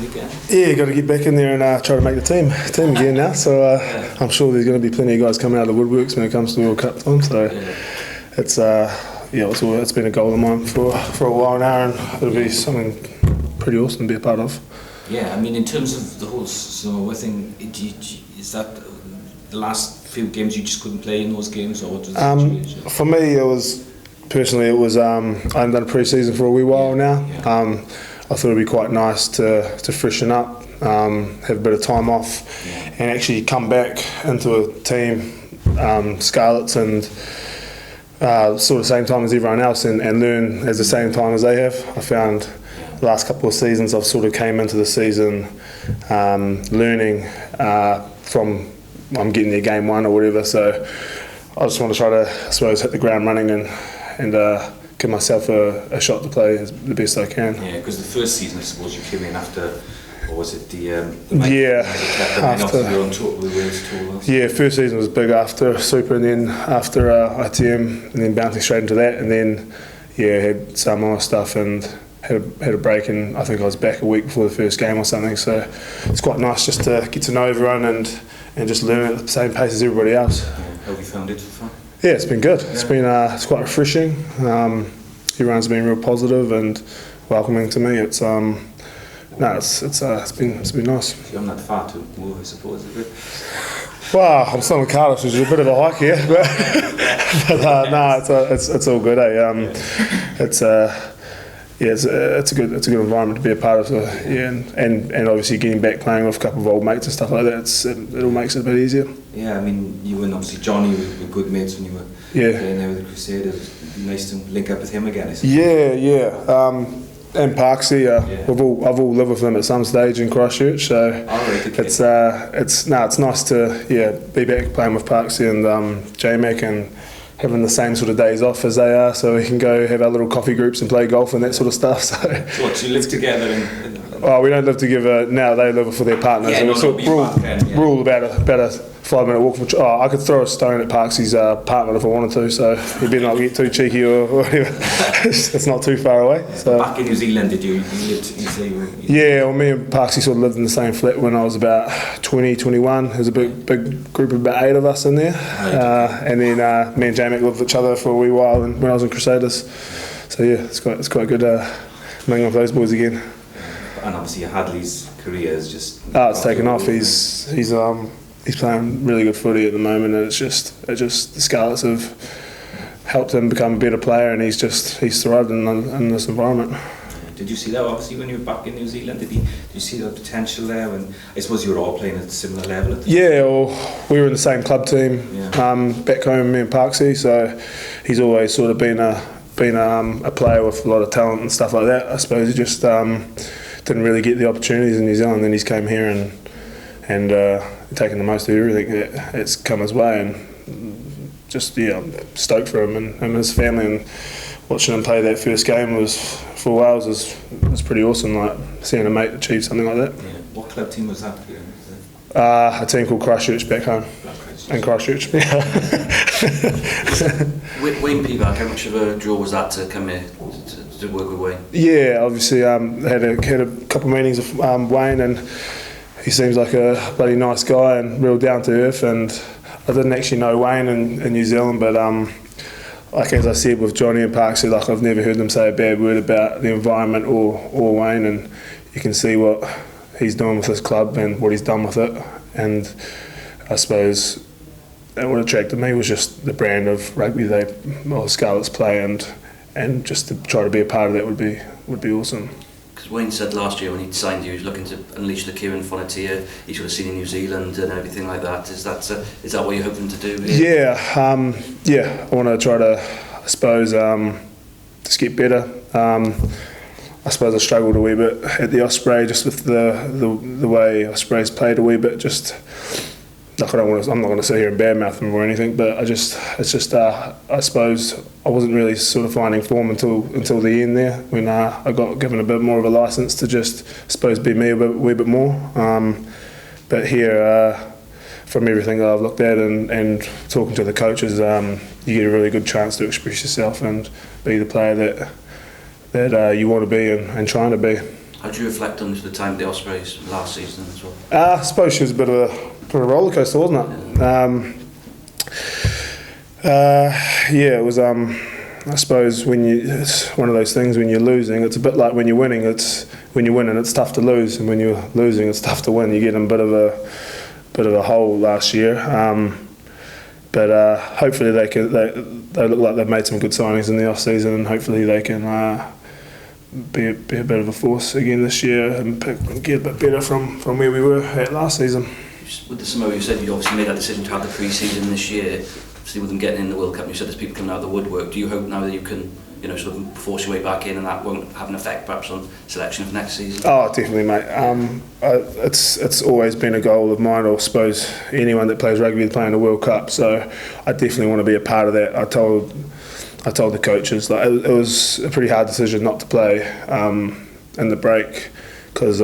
again? Yeah, got to get back in there and try to make the team again now. So I'm sure there's going to be plenty of guys coming out of the woodworks when it comes to the World Cup time. So it's been a goal of mine for a while now, and it'll be something pretty awesome to be a part of. Yeah, I mean, in terms of the whole Samoa thing, is that the last few games you just couldn't play in those games, or what was the situation? For me, it was I hadn't done a pre-season for a wee while now. Yeah. I thought it'd be quite nice to freshen up, have a bit of time off, and actually come back into a team, Scarlets, and sort of same time as everyone else, and learn at the same time as they have. I found the last couple of seasons I've sort of came into the season learning from I'm getting there game one or whatever. So I just want to try to, I suppose, hit the ground running and give myself a shot to play the best I can. Yeah, because the first season, I suppose, you came in after, or was it the after your own tour, the Wales tour? Yeah, first season was big after Super, and then after ITM, and then bouncing straight into that, and then had Samoa stuff and had a break, and I think I was back a week before the first game or something. So it's quite nice just to get to know everyone and just learn at the same pace as everybody else. Yeah. How have you found it so far? Yeah, it's been good. It's been it's quite refreshing. Everyone's been real positive and welcoming to me. It's been nice. You're not far to move, I suppose, is it? Well, I'm still in Cardiff, which is a bit of a hike here, but it's all good. It's a good environment to be a part of. And obviously getting back playing with a couple of old mates and stuff like that, it all makes it a bit easier. Yeah, I mean, you and obviously Johnny were good mates when you were playing there with the Crusaders. It'd be nice to link up with him again, I suppose. Yeah. And Parc y, I've all lived with them at some stage in Christchurch, so it's nice to be back playing with Parc y and J-Mac and having the same sort of days off as they are, so we can go have our little coffee groups and play golf and that sort of stuff. So what, you live together? We don't live together now. They live for their partners. We're all about a 5-minute walk from. I could throw a stone at Parc y's apartment if I wanted to, so you better not get too cheeky or whatever. It's not too far away. So. Back in New Zealand, did you live? Yeah, well, me and Parc y sort of lived in the same flat when I was about 20, 21. There was a big group of about 8 of us in there, and then me and J-Mac lived with each other for a wee while when I was in Crusaders. So yeah, it's quite good mingling with those boys again. And obviously Hadley's career is just. It's taken off. He's playing really good footy at the moment, and it's just the Scarlets have helped him become a better player, and he's thrived in this environment. Did you see that obviously when you were back in New Zealand? Did you see the potential there? And I suppose you were all playing at a similar level at the time. Well, we were in the same club team back home, me and Parc y, so he's always sort of been a player with a lot of talent and stuff like that. I suppose he just didn't really get the opportunities in New Zealand. Then he's came here and taken the most of everything that's come his way, and just I'm stoked for him and his family, and watching him play that first game for Wales was pretty awesome. Like seeing a mate achieve something like that. Yeah. What club team was that? A team called Christchurch back home. In Christchurch. Wayne Peacock, how much of a draw was that to come here to work with Wayne? Yeah, obviously had a couple of meetings with Wayne, and he seems like a bloody nice guy and real down to earth. And I didn't actually know Wayne in New Zealand, but like as I said with Johnny and Parc y, like I've never heard them say a bad word about the environment or Wayne, and you can see what he's doing with his club and what he's done with it. And I suppose what attracted me was just the brand of rugby Scarlets play, and just to try to be a part of that would be awesome. Because Wayne said last year when he signed you, he was looking to unleash the Kieron Fonotia he should have seen in New Zealand and everything like that. Is that what you're hoping to do here? Yeah. I want to try to, I suppose, just get better. I suppose I struggled a wee bit at the Osprey, just with the way Osprey's played a wee bit. Just like I'm not going to sit here and badmouth them or anything, but I suppose I wasn't really sort of finding form until the end there, when I got given a bit more of a licence to just, I suppose, be me a wee bit more. But here, from everything that I've looked at and talking to the coaches, you get a really good chance to express yourself and be the player that you want to be and trying to be. How do you reflect on the time of the Ospreys last season as well? I suppose she was a bit of a roller coaster, wasn't it? Yeah, it was. I suppose it's one of those things when you're losing. It's a bit like when you're winning. When you're winning, it's tough to lose, and when you're losing, it's tough to win. You get in a bit of a hole last year. But hopefully they look like they've made some good signings in the off season, and hopefully they can be a bit of a force again this year and get a bit better from where we were at last season. With the Samoa, you said you obviously made that decision to have the pre-season this year. Obviously, with them getting in the World Cup, you said there's people coming out of the woodwork. Do you hope now that you can, sort of force your way back in, and that won't have an effect perhaps on selection for next season? Oh, definitely, mate. It's always been a goal of mine, or I suppose anyone that plays rugby is playing the World Cup. So I definitely want to be a part of that. I told the coaches it was a pretty hard decision not to play in the break, because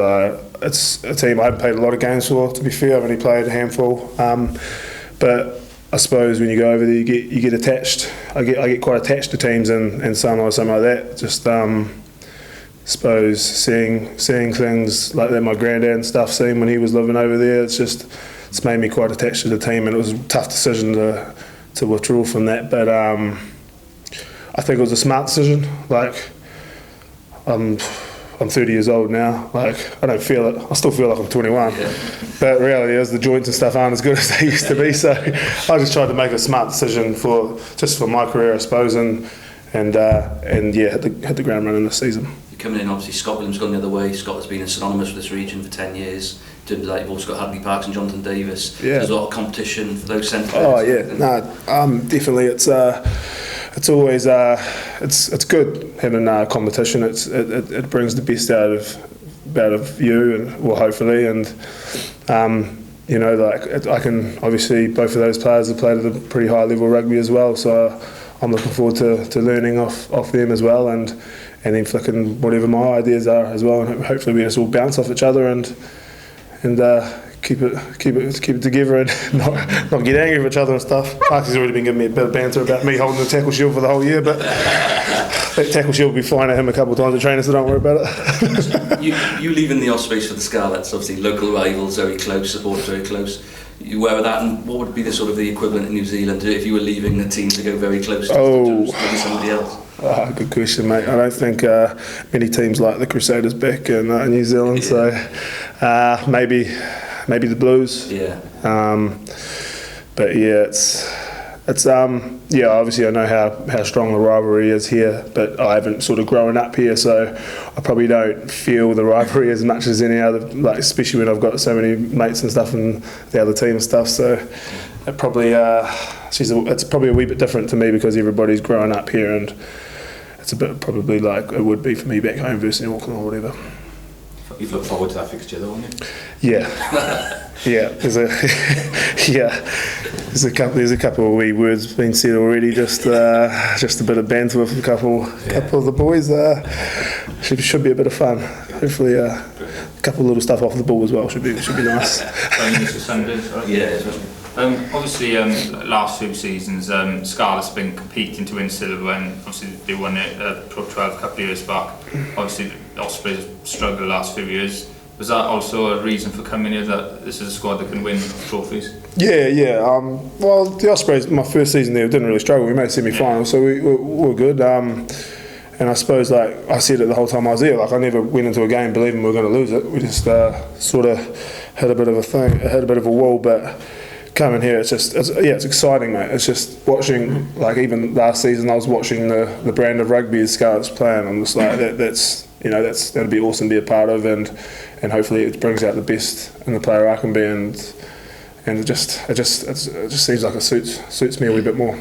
it's a team I haven't played a lot of games for. To be fair, I've only played a handful, but I suppose when you go over there, you get attached. I get quite attached to teams and something like that. Just suppose seeing things like that my granddad and stuff seen when he was living over there. It's made me quite attached to the team, and it was a tough decision to withdraw from that. But I think it was a smart decision. I'm 30 years old now. I don't feel it. I still feel like I'm 21. Yeah. But reality is the joints and stuff aren't as good as they used to be. So I just tried to make a smart decision for my career, I suppose, and hit the ground running this season. You're coming in, obviously Scotland's gone the other way. Scotland's been synonymous with this region for 10 years. You've also got Hadley Parkes and Jonathan Davis. Yeah. There's a lot of competition for those centre players. Oh yeah, definitely. It's always it's good having competition. It brings the best out of you, and hopefully, and I can obviously both of those players have played at a pretty high level rugby as well. So I'm looking forward to learning off them as well, and then flicking whatever my ideas are as well, and hopefully we just all bounce off each other and keep it together and not get angry with each other and stuff. Parky's already been giving me a bit of banter about me holding the tackle shield for the whole year, but that tackle shield will be flying at him a couple of times at training, so don't worry about it. you leaving the Ospreys for the Scarlets, obviously local rivals, very close, supporters very close. You aware of that, and what would be the equivalent in New Zealand if you were leaving the team to go very close to somebody else? Good question, mate. I don't think many teams like the Crusaders back in New Zealand, so maybe the Blues. Yeah. But yeah, it's obviously I know how strong the rivalry is here, but I haven't sort of grown up here, so I probably don't feel the rivalry as much as any other, especially when I've got so many mates and stuff and the other team and stuff. So it probably it's probably a wee bit different to me because everybody's growing up here, and it's a bit probably like it would be for me back home versus in Auckland or whatever. You've looked forward to that fixture though, haven't you? Yeah. There's a couple of wee words being said already. Just a bit of banter with a couple of the boys. Should be a bit of fun. Hopefully, a couple of little stuff off the ball as well. Should be nice. Obviously, last few seasons, Scarlets have been competing to win silver, and obviously they won it at Pro 12 a couple of years back. Obviously, the Ospreys have struggled the last few years. Was that also a reason for coming here, that this is a squad that can win trophies? Yeah. Well, the Ospreys, my first season there, didn't really struggle. We made semi-final, so we were good. And I suppose, I said it the whole time I was there, I never went into a game believing we were going to lose it. We just sort of hit a bit of a wall, but coming here, it's exciting, mate. It's just watching, even last season, I was watching the brand of rugby as Scarlets play, and I'm just like, that'd be awesome to be a part of, and hopefully it brings out the best in the player I can be, and it just seems like it suits me a wee bit more.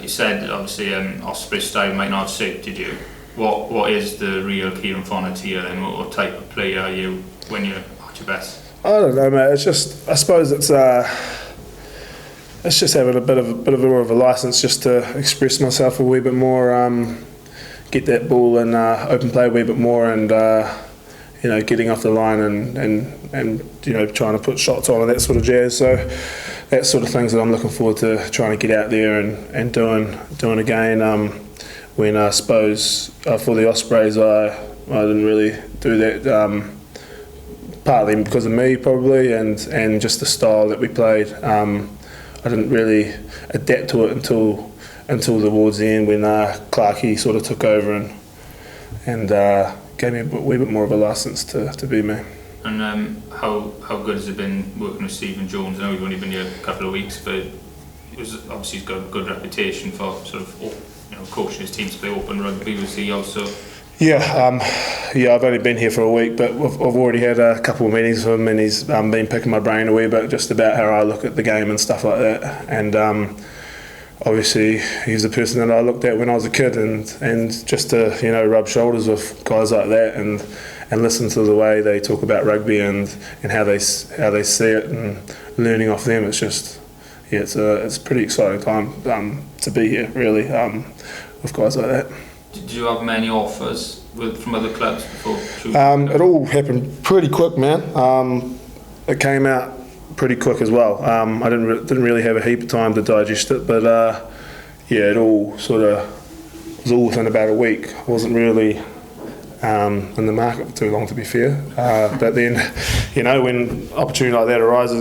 You said obviously Osprey style might not have suited you. What is the real Kieron Fonotia, and what type of player are you when you're at your best? I don't know, mate. It's just, I suppose it's just having a bit more of a license just to express myself a wee bit more, get that ball and open play a wee bit more, and getting off the line and trying to put shots on and that sort of jazz. So that sort of things that I'm looking forward to trying to get out there and doing again. When I suppose for the Ospreys, I didn't really do that. Partly because of me probably, and just the style that we played. I didn't really adapt to it until towards the end when Clarkey sort of took over and gave me a wee bit more of a licence to be me. And how good has it been working with Stephen Jones? I know he's only been here a couple of weeks, but he's got a good reputation for sort of coaching his team to play open rugby. Was he also? Yeah, I've only been here for a week, but I've already had a couple of meetings with him, and he's been picking my brain a wee bit just about how I look at the game and stuff like that. And obviously, he's the person that I looked at when I was a kid, and just to rub shoulders with guys like that and listen to the way they talk about rugby and how they see it and learning off them. It's just it's a pretty exciting time to be here really with guys like that. Did you have many offers from other clubs before? It all happened pretty quick, man. It came out pretty quick as well. I didn't really have a heap of time to digest it, but it all sort of was all within about a week. I wasn't really in the market for too long, to be fair. But then, when opportunity like that arises,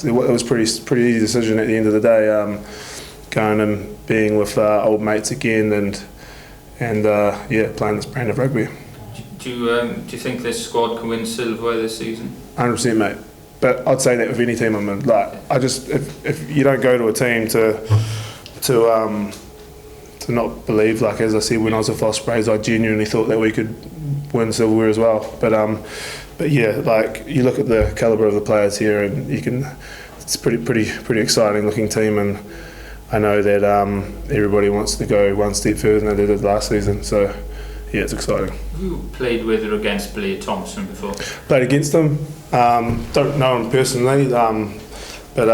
it was pretty easy decision at the end of the day. Going and being with old mates again and playing this brand of rugby. Do you think this squad can win silverware this season? 100%, mate. But I'd say that with any team I'm in. If you don't go to a team to not believe, like as I said when I was with Ospreys, I genuinely thought that we could win silverware as well. But yeah, you look at the calibre of the players here, and it's pretty exciting looking team, and I know that everybody wants to go one step further than they did last season, so yeah, it's exciting. Have you played with or against Blair Thompson before? Played against him. Don't know him personally, but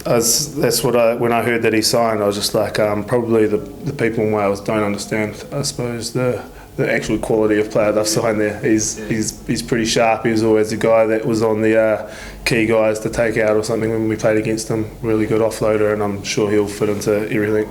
that's what when I heard that he signed, I was just like, probably the people in Wales don't understand, I suppose, the actual quality of player they've signed there. He's pretty sharp. He was always the guy that was on the key guys to take out or something when we played against him. Really good offloader, and I'm sure he'll fit into everything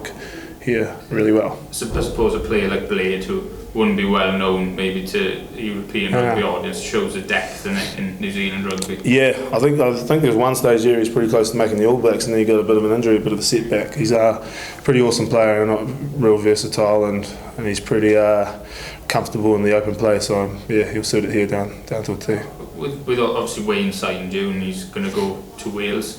here really well. So I suppose a player like Blade, who wouldn't be well known maybe to a European rugby audience, shows the depth in New Zealand rugby. Yeah, I think there's one stage here he's pretty close to making the All Blacks, and then he got a bit of an injury, a bit of a setback. He's a pretty awesome player and real versatile, and he's pretty comfortable in the open play, so he'll suit it here down to a T. With obviously Wayne signed you and he's going to go to Wales,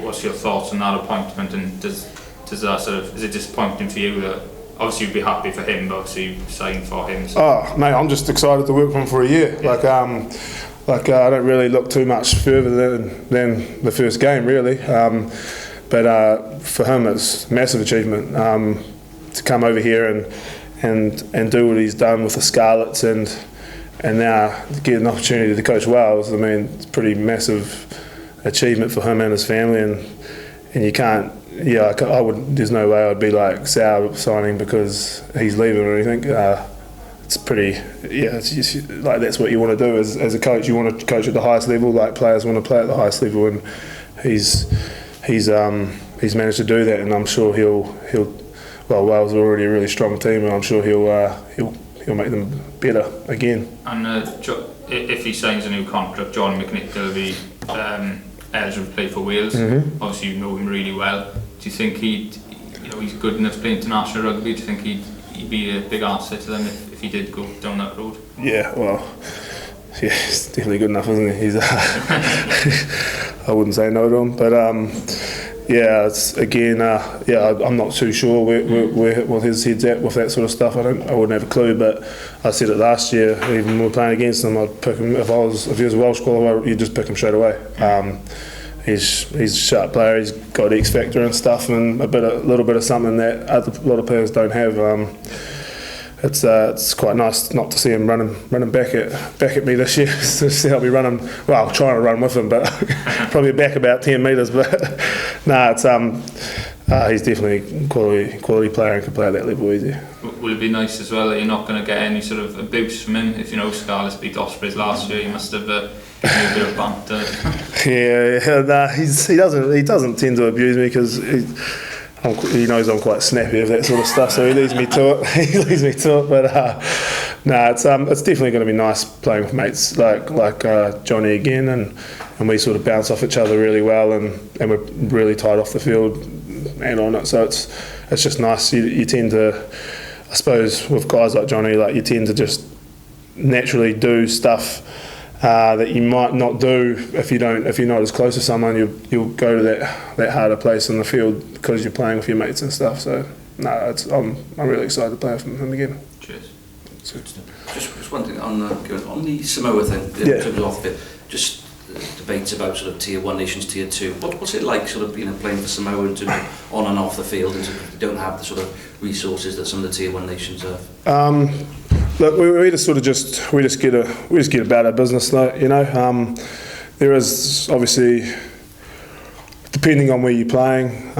what's your thoughts on that appointment, and does that is it disappointing for you that obviously you'd be happy for him, but obviously you signed for him? So. Oh mate, I'm just excited to work for him for a year. Yeah. I don't really look too much further than the first game really, but for him it's a massive achievement to come over here and do what he's done with the Scarlets and now get an opportunity to coach Wales. I mean, it's a pretty massive achievement for him and his family, and you can't. Yeah, I would. There's no way I'd be like sour signing because he's leaving or anything. It's pretty. Yeah, it's just, like that's what you want to do as a coach. You want to coach at the highest level. Like players want to play at the highest level, and he's managed to do that, and I'm sure he'll. Well, Wales are already a really strong team, and I'm sure he'll make them better again. And if he signs a new contract, John McNick will be eligible to play for Wales. Mm-hmm. Obviously, you know him really well. Do you think he's good enough to play international rugby? Do you think he'd be a big asset to them if he did go down that road? Yeah, well, yeah, he's definitely good enough, isn't he? He's I wouldn't say no to him, but yeah, it's again. I'm not too sure where his head's at with that sort of stuff. I wouldn't have a clue. But I said it last year. Even when we were playing against him, I'd pick him if he was a Welsh qualifier. You'd just pick him straight away. He's a sharp player. He's got X factor and stuff, and a little bit of something that a lot of players don't have. It's quite nice not to see him running back at me this year. To see how we running. Well, trying to run with him, but probably back about 10 metres. But no, it's he's definitely a quality player and can play at that level easy. Will it be nice as well that you're not going to get any sort of a boost from him? If Scarlets beat Ospreys last year, he must have given you a bit of banter. Yeah, nah, he doesn't tend to abuse me because he knows I'm quite snappy of that sort of stuff, so he leaves me to it. But it's definitely going to be nice playing with mates like Johnny again, and we sort of bounce off each other really well, and we're really tight off the field and on it. So it's just nice. You tend to, I suppose, with guys like Johnny, like you tend to just naturally do stuff that you might not do if you're not as close to someone. You'll go to that harder place in the field because you're playing with your mates and stuff. So I'm really excited to play with him again. Cheers. Just one thing on the Samoa thing, in terms of off the field, just debates about sort of tier 1 nations, tier 2. What's it like sort of playing for Samoa in terms of on and off the field, and sort of you don't have the sort of resources that some of the tier 1 nations have? Look, we just get about our business, you know. There is obviously, depending on where you're playing,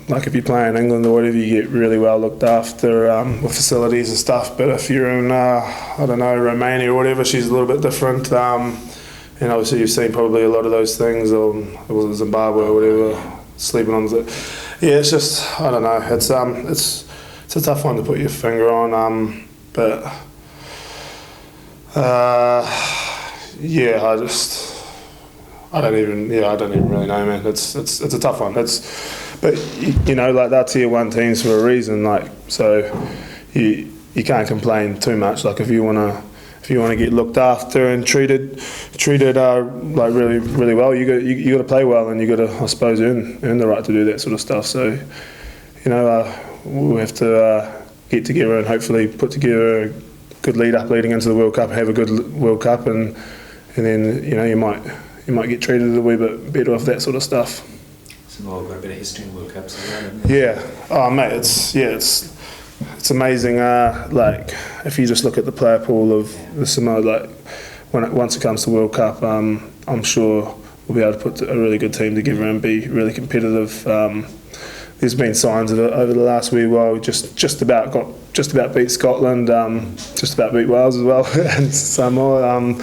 like if you play in England or whatever, you get really well looked after with facilities and stuff. But if you're in, I don't know, Romania or whatever, she's a little bit different. And obviously you've seen probably a lot of those things, or it was Zimbabwe or whatever, sleeping on the. Yeah, it's just, I don't know. It's a tough one to put your finger on. But yeah, I don't even really know, man. It's a tough one. But you know, like they're tier 1 teams for a reason. Like, so you can't complain too much. Like if you wanna get looked after and treated like really well, you got to play well, and you got to, I suppose, earn the right to do that sort of stuff. So you know, we'll have to get together and hopefully put together a good leading into the World Cup, have a good World Cup, and then you know you might get treated a wee bit better with that sort of stuff. Samoa got a bit of history in World Cups as well, haven't Yeah. Oh mate, it's amazing. Like if you just look at the player pool of the Samoa, like once it comes to World Cup, I'm sure we'll be able to put a really good team together and be really competitive. There's been signs of it over the last wee while. Just about beat Scotland, just about beat Wales as well, and Samoa.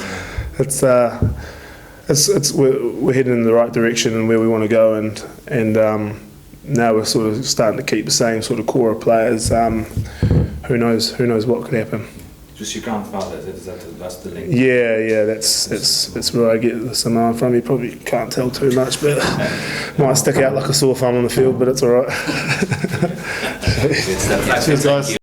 We're heading in the right direction and where we want to go, and now we're sort of starting to keep the same sort of core of players. Who knows what could happen. Just your grandfather, that's the link? Yeah, that's where I get the Samoan from. You probably can't tell too much, but might stick out like a sore thumb on the field, but it's alright. Good stuff. Cheers guys.